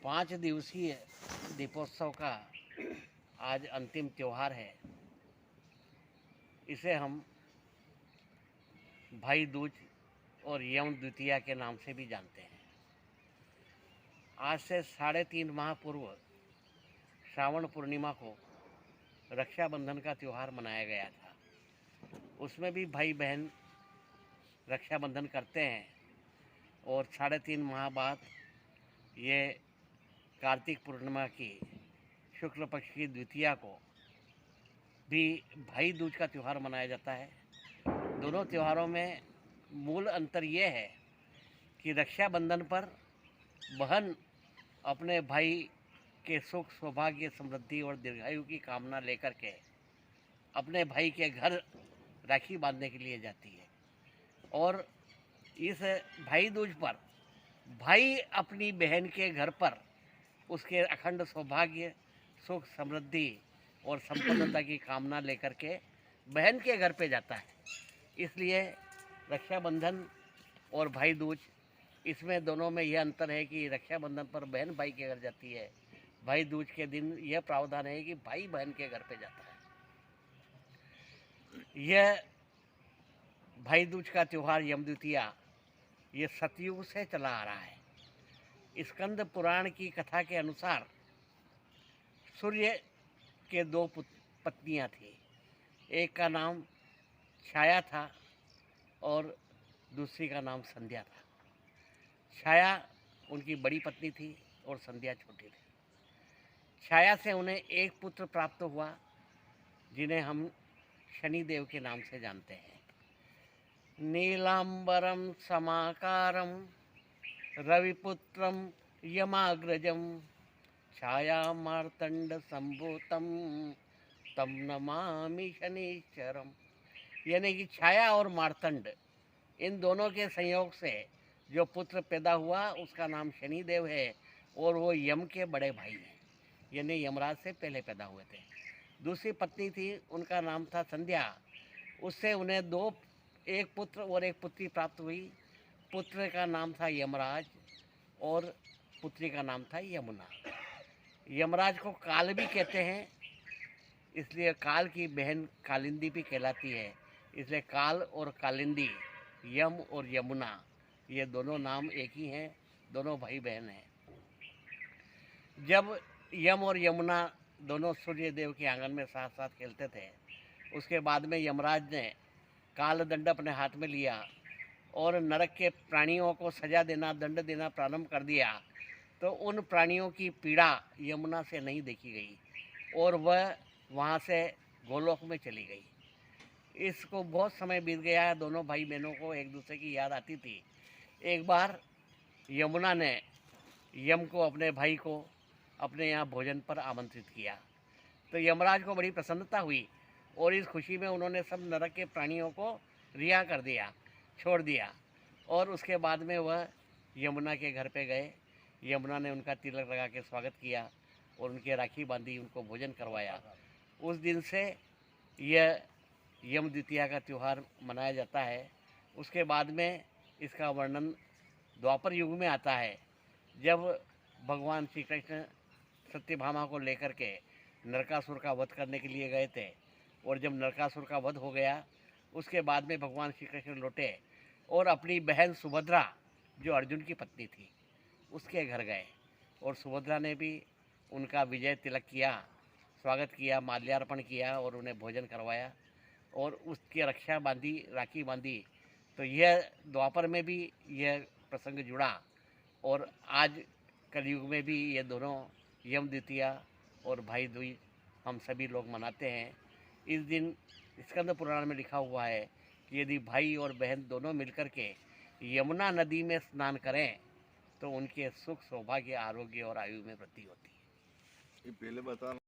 5 दिवसीय दीपोत्सव का आज अंतिम त्यौहार है। इसे हम भाई दूज और यम द्वितीया के नाम से भी जानते हैं। आज से 3.5 माह पूर्व श्रावण पूर्णिमा को रक्षाबंधन का त्यौहार मनाया गया था। उसमें भी भाई बहन रक्षाबंधन करते हैं और 3.5 माह बाद ये कार्तिक पूर्णिमा की शुक्ल पक्ष की द्वितीया को भी भाई दूज का त्यौहार मनाया जाता है। दोनों त्योहारों में मूल अंतर ये है कि रक्षाबंधन पर बहन अपने भाई के सुख सौभाग्य समृद्धि और दीर्घायु की कामना लेकर के अपने भाई के घर राखी बांधने के लिए जाती है और इस भाई दूज पर भाई अपनी बहन के घर पर उसके अखंड सौभाग्य सुख समृद्धि और संपन्नता की कामना लेकर के बहन के घर पे जाता है। इसलिए रक्षाबंधन और भाई दूज, इसमें दोनों में यह अंतर है कि रक्षाबंधन पर बहन भाई के घर जाती है, भाई दूज के दिन यह प्रावधान है कि भाई बहन के घर पे जाता है। यह भाई दूज का त्यौहार यम द्वितीया ये सतयुग से चला आ रहा है। स्कंद पुराण की कथा के अनुसार सूर्य के 2 पत्नियां थी। एक का नाम छाया था और दूसरी का नाम संध्या था। छाया उनकी बड़ी पत्नी थी और संध्या छोटी थी। छाया से उन्हें एक पुत्र प्राप्त हुआ जिन्हें हम शनिदेव के नाम से जानते हैं। नीलांबरम समाकारम रविपुत्रम यमाग्रजम छाया मार्तंड संभूतम तम नमामि शनिश्चरम। यानी कि छाया और मार्तंड, इन दोनों के संयोग से जो पुत्र पैदा हुआ उसका नाम शनिदेव है और वो यम के बड़े भाई हैं, यानी यमराज से पहले पैदा हुए थे। दूसरी पत्नी थी, उनका नाम था संध्या। उससे उन्हें एक पुत्र और एक पुत्री प्राप्त हुई। पुत्र का नाम था यमराज और पुत्री का नाम था यमुना। यमराज को काल भी कहते हैं, इसलिए काल की बहन कालिंदी भी कहलाती है। इसलिए काल और कालिंदी, यम और यमुना, ये दोनों नाम एक ही हैं, दोनों भाई बहन हैं। जब यम और यमुना दोनों सूर्य देव के आंगन में साथ साथ खेलते थे, उसके बाद में यमराज ने काल दंड अपने हाथ में लिया और नरक के प्राणियों को सजा देना, दंड देना प्रारंभ कर दिया। तो उन प्राणियों की पीड़ा यमुना से नहीं देखी गई और वह वहाँ से गोलोक में चली गई। इसको बहुत समय बीत गया है, दोनों भाई बहनों को एक दूसरे की याद आती थी। एक बार यमुना ने यम को, अपने भाई को, अपने यहाँ भोजन पर आमंत्रित किया तो यमराज को बड़ी प्रसन्नता हुई और इस खुशी में उन्होंने सब नरक के प्राणियों को रिहा कर दिया, छोड़ दिया। और उसके बाद में वह यमुना के घर पे गए। यमुना ने उनका तिलक लगा के स्वागत किया और उनके राखी बांधी, उनको भोजन करवाया। उस दिन से यह यम द्वितीया का त्यौहार मनाया जाता है। उसके बाद में इसका वर्णन द्वापर युग में आता है, जब भगवान श्री कृष्ण सत्यभामा को लेकर के नरकासुर का वध करने के लिए गए थे और जब नरकासुर का वध हो गया उसके बाद में भगवान श्री कृष्ण लौटे और अपनी बहन सुभद्रा, जो अर्जुन की पत्नी थी, उसके घर गए और सुभद्रा ने भी उनका विजय तिलक किया, स्वागत किया, माल्यार्पण किया और उन्हें भोजन करवाया और उसकी रक्षा बांधी, राखी बांधी। तो यह द्वापर में भी यह प्रसंग जुड़ा और आज कलयुग में भी ये दोनों यम द्वितीया और भाई दूज हम सभी लोग मनाते हैं। इस दिन स्कंद पुराण में लिखा हुआ है कि यदि भाई और बहन दोनों मिलकर के यमुना नदी में स्नान करें तो उनके सुख सौभाग्य आरोग्य और आयु में वृद्धि होती है। ये पहले बताना।